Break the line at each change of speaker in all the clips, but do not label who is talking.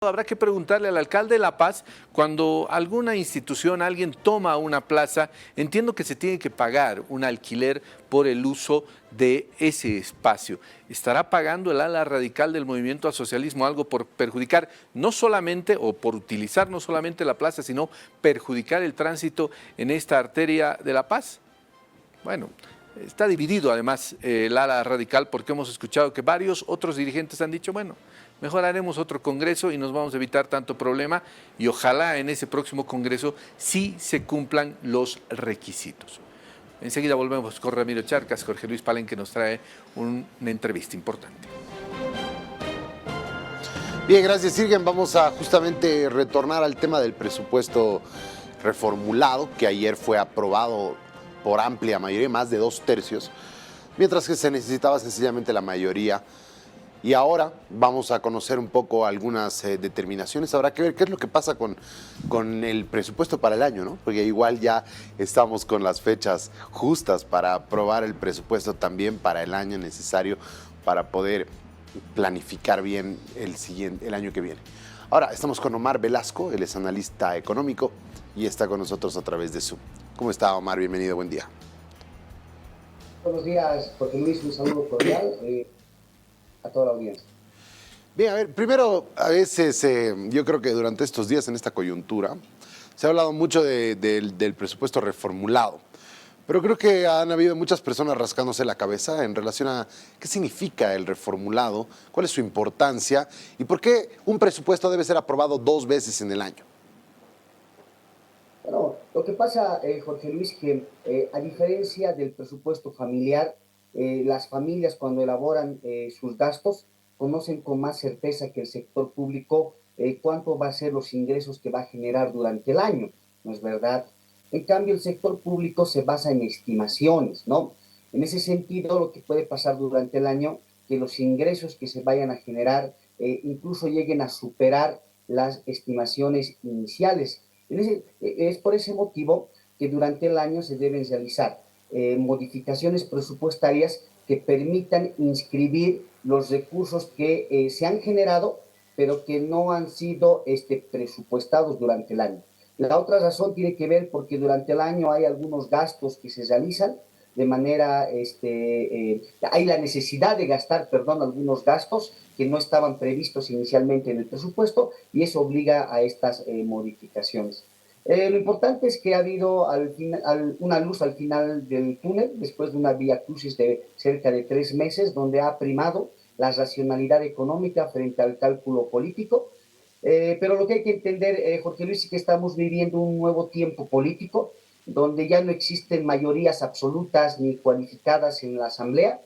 Habrá que preguntarle al alcalde de La Paz, cuando alguna institución, alguien toma una plaza, entiendo que se tiene que pagar un alquiler por el uso de ese espacio. ¿Estará pagando el ala radical del movimiento al socialismo algo por perjudicar no solamente, o por utilizar no solamente la plaza, sino perjudicar el tránsito en esta arteria de La Paz? Bueno, está dividido además el ala radical, porque hemos escuchado que varios otros dirigentes han dicho, bueno, mejor haremos otro congreso y nos vamos a evitar tanto problema, y ojalá en ese próximo congreso sí se cumplan los requisitos. Enseguida volvemos con Ramiro Charcas. Jorge Luis Palenque nos trae una entrevista importante.
Bien, gracias, Sirgen. Vamos a justamente retornar al tema del presupuesto reformulado, que ayer fue aprobado por amplia mayoría, más de 2/3, mientras que se necesitaba sencillamente la mayoría. Y ahora vamos a conocer un poco algunas determinaciones. Habrá que ver qué es lo que pasa con el presupuesto para el año, ¿no? Porque igual ya estamos con las fechas justas para aprobar el presupuesto también para el año necesario para poder planificar bien el año que viene. Ahora estamos con Omar Velasco, él es analista económico y está con nosotros a través de Zoom. ¿Cómo está, Omar? Bienvenido, buen día.
Buenos días, Jorge Luis, un saludo cordial a toda la audiencia.
Bien, a ver, primero, a veces yo creo que durante estos días, en esta coyuntura, se ha hablado mucho del presupuesto reformulado, pero creo que han habido muchas personas rascándose la cabeza en relación a qué significa el reformulado, cuál es su importancia y por qué un presupuesto debe ser aprobado 2 veces en el año.
Bueno, lo que pasa, Jorge Luis, que a diferencia del presupuesto familiar, las familias cuando elaboran sus gastos conocen con más certeza que el sector público cuánto va a ser los ingresos que va a generar durante el año, ¿no es verdad? En cambio, el sector público se basa en estimaciones, ¿no? En ese sentido, lo que puede pasar durante el año, que los ingresos que se vayan a generar incluso lleguen a superar las estimaciones iniciales. Es por ese motivo que durante el año se deben realizar modificaciones presupuestarias que permitan inscribir los recursos que se han generado, pero que no han sido presupuestados durante el año. La otra razón tiene que ver porque durante el año hay algunos gastos que se realizan de manera, hay la necesidad de gastar, perdón, algunos gastos que no estaban previstos inicialmente en el presupuesto y eso obliga a estas modificaciones. Lo importante es que ha habido una luz al final del túnel, después de una vía crucis de cerca de 3 meses, donde ha primado la racionalidad económica frente al cálculo político. Pero lo que hay que entender, Jorge Luis, es que estamos viviendo un nuevo tiempo político, donde ya no existen mayorías absolutas ni cualificadas en la Asamblea,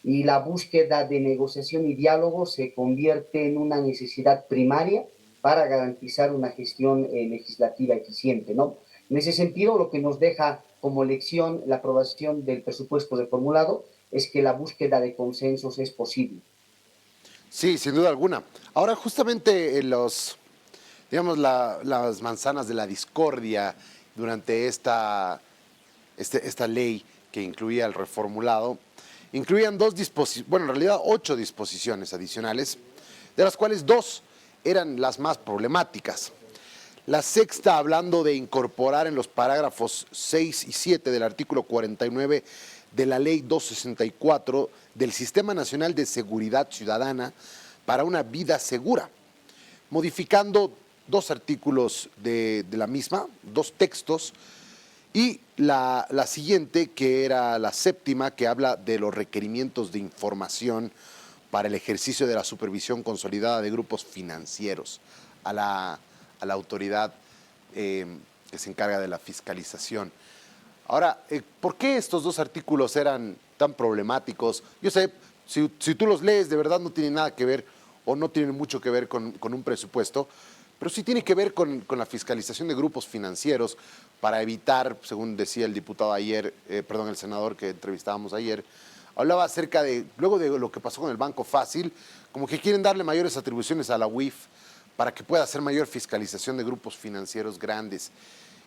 y la búsqueda de negociación y diálogo se convierte en una necesidad primaria para garantizar una gestión legislativa eficiente, ¿no? En ese sentido, lo que nos deja como lección la aprobación del presupuesto reformulado es que la búsqueda de consensos es posible.
Sí, sin duda alguna. Ahora, justamente digamos, las manzanas de la discordia durante esta ley que incluía el reformulado, incluían en realidad 8 disposiciones adicionales, de las cuales 2 eran las más problemáticas. La sexta, hablando de incorporar en los parágrafos 6 y 7 del artículo 49 de la Ley 264 del Sistema Nacional de Seguridad Ciudadana para una vida segura, modificando 2 artículos de la misma, 2 textos, y la siguiente, que era la séptima, que habla de los requerimientos de información para el ejercicio de la supervisión consolidada de grupos financieros a la autoridad que se encarga de la fiscalización. Ahora, ¿por qué estos 2 artículos eran tan problemáticos? Yo sé, si tú los lees, de verdad no tienen nada que ver o no tienen mucho que ver con un presupuesto, pero sí tiene que ver con la fiscalización de grupos financieros para evitar, según decía el diputado ayer, el senador que entrevistábamos ayer, hablaba acerca de, luego de lo que pasó con el Banco Fácil, como que quieren darle mayores atribuciones a la UIF para que pueda hacer mayor fiscalización de grupos financieros grandes.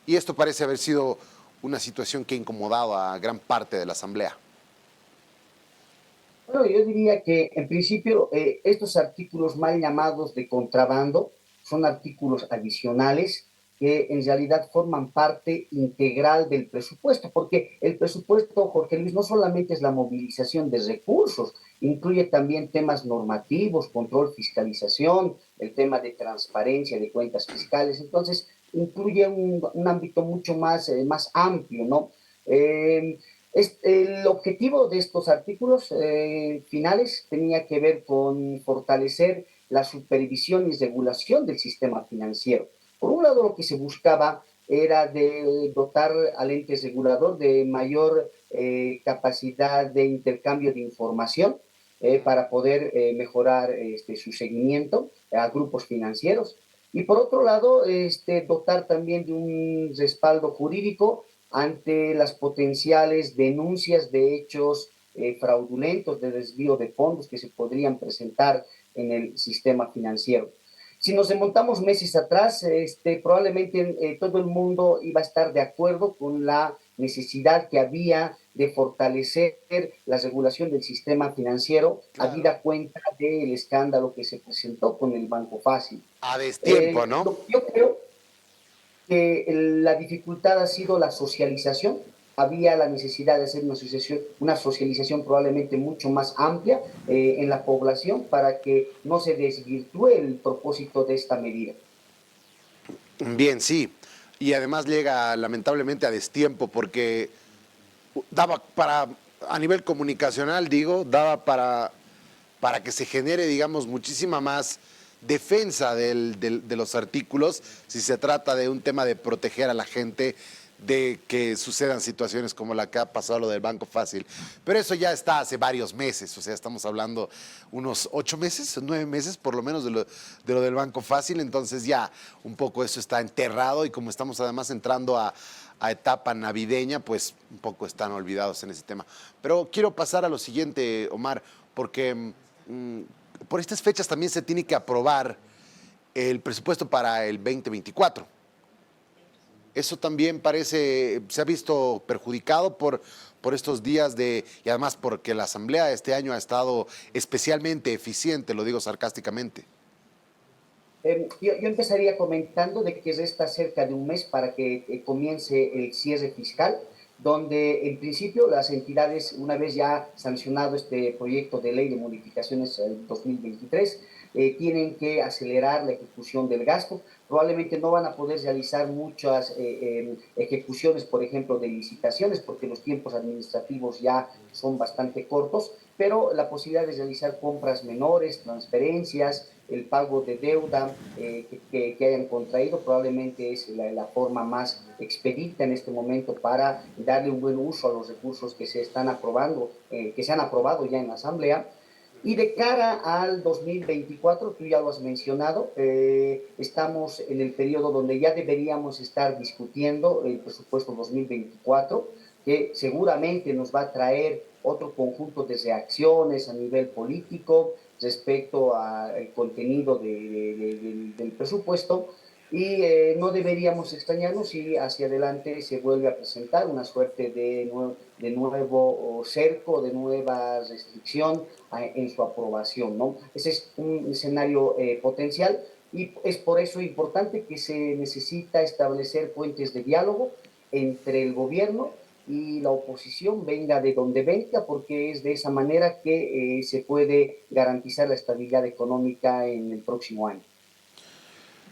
Y esto parece haber sido una situación que ha incomodado a gran parte de la Asamblea.
Bueno, yo diría que en principio estos artículos mal llamados de contrabando son artículos adicionales que en realidad forman parte integral del presupuesto, porque el presupuesto, Jorge Luis, no solamente es la movilización de recursos, incluye también temas normativos, control, fiscalización, el tema de transparencia de cuentas fiscales, entonces incluye un ámbito mucho más amplio, ¿no? El objetivo de estos artículos finales tenía que ver con fortalecer la supervisión y regulación del sistema financiero. Por un lado, lo que se buscaba era de dotar al ente regulador de mayor capacidad de intercambio de información para poder mejorar su seguimiento a grupos financieros. Y por otro lado, dotar también de un respaldo jurídico ante las potenciales denuncias de hechos fraudulentos de desvío de fondos que se podrían presentar en el sistema financiero. Si nos remontamos meses atrás, probablemente todo el mundo iba a estar de acuerdo con la necesidad que había de fortalecer la regulación del sistema financiero, claro, habida cuenta del escándalo que se presentó con el Banco Fácil.
A destiempo, ¿no?
Yo creo que la dificultad ha sido la socialización. Había la necesidad de hacer una socialización probablemente mucho más amplia en la población para que no se desvirtúe el propósito de esta medida.
Bien, sí. Y además llega lamentablemente a destiempo porque daba para, a nivel comunicacional, digo, daba para que se genere, digamos, muchísima más defensa de los artículos si se trata de un tema de proteger a la gente de que sucedan situaciones como la que ha pasado lo del Banco Fácil. Pero eso ya está hace varios meses, o sea, estamos hablando unos 8 meses, 9 meses por lo menos de lo del Banco Fácil, entonces ya un poco eso está enterrado y como estamos además entrando a etapa navideña, pues un poco están olvidados en ese tema. Pero quiero pasar a lo siguiente, Omar, porque por estas fechas también se tiene que aprobar el presupuesto para el 2024. Eso también parece, se ha visto perjudicado por estos días y además porque la Asamblea este año ha estado especialmente eficiente, lo digo sarcásticamente.
Yo empezaría comentando de que resta cerca de un mes para que comience el cierre fiscal, donde en principio las entidades, una vez ya sancionado este proyecto de ley de modificaciones del 2023, tienen que acelerar la ejecución del gasto. Probablemente no van a poder realizar muchas ejecuciones, por ejemplo, de licitaciones, porque los tiempos administrativos ya son bastante cortos, pero la posibilidad de realizar compras menores, transferencias, el pago de deuda que hayan contraído, probablemente es la forma más expedita en este momento para darle un buen uso a los recursos que se están aprobando, que se han aprobado ya en la Asamblea. Y de cara al 2024, tú ya lo has mencionado, estamos en el periodo donde ya deberíamos estar discutiendo el presupuesto 2024, que seguramente nos va a traer otro conjunto de reacciones a nivel político respecto al contenido del presupuesto, y no deberíamos extrañarnos si hacia adelante se vuelve a presentar una suerte de nuevo cerco, de nueva restricción en su aprobación, ¿no? Ese es un escenario potencial y es por eso importante que se necesita establecer puentes de diálogo entre el gobierno y la oposición, venga de donde venga, porque es de esa manera que se puede garantizar la estabilidad económica en el próximo año.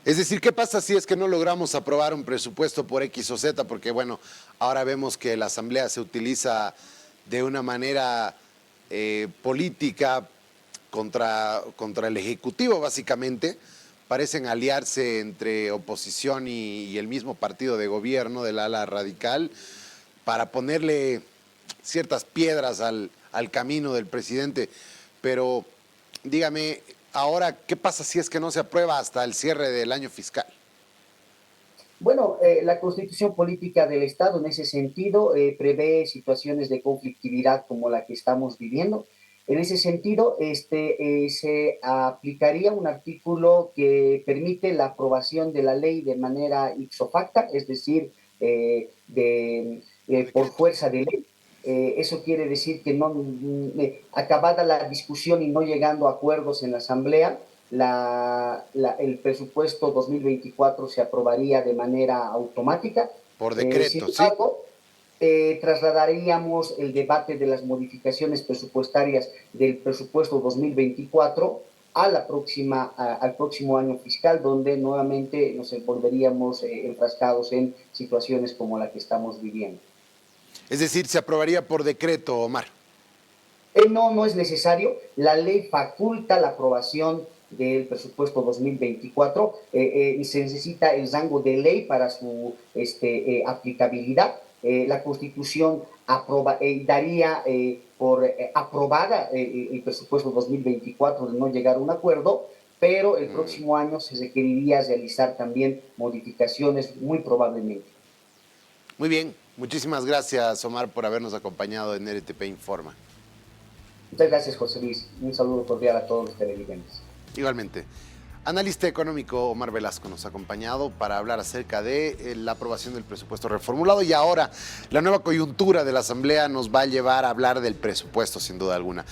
Es decir, ¿qué pasa si es que no logramos aprobar un presupuesto por X o Z? Porque, bueno, ahora vemos que la Asamblea se utiliza de una manera política contra el Ejecutivo, básicamente. Parecen aliarse entre oposición y el mismo partido de gobierno del ala radical para ponerle ciertas piedras al camino del presidente. Pero dígame, ahora, ¿qué pasa si es que no se aprueba hasta el cierre del año fiscal?
Bueno, la constitución política del Estado en ese sentido prevé situaciones de conflictividad como la que estamos viviendo. En ese sentido, se aplicaría un artículo que permite la aprobación de la ley de manera ipso facto, es decir, por fuerza de ley. Eso quiere decir que no, acabada la discusión y no llegando a acuerdos en la Asamblea, el presupuesto 2024 se aprobaría de manera automática.
Por decreto,
Sin embargo, trasladaríamos el debate de las modificaciones presupuestarias del presupuesto 2024 al próximo año fiscal, donde nuevamente nos volveríamos enfrascados en situaciones como la que estamos viviendo.
Es decir, se aprobaría por decreto, Omar.
No es necesario. La ley faculta la aprobación del presupuesto 2024 y se necesita el rango de ley para su aplicabilidad. La Constitución daría por aprobada el presupuesto 2024 de no llegar a un acuerdo, pero el próximo año se requeriría realizar también modificaciones muy probablemente.
Muy bien, muchísimas gracias, Omar, por habernos acompañado en RTP Informa.
Muchas gracias, José Luis. Un saludo cordial a todos los televidentes.
Igualmente. Analista económico Omar Velasco nos ha acompañado para hablar acerca de la aprobación del presupuesto reformulado, y ahora la nueva coyuntura de la Asamblea nos va a llevar a hablar del presupuesto, sin duda alguna.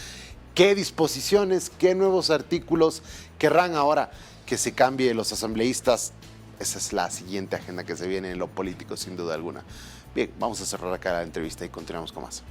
¿Qué disposiciones, qué nuevos artículos querrán ahora que se cambie los asambleístas? Esa es la siguiente agenda que se viene en lo político, sin duda alguna. Bien, vamos a cerrar acá la entrevista y continuamos con más.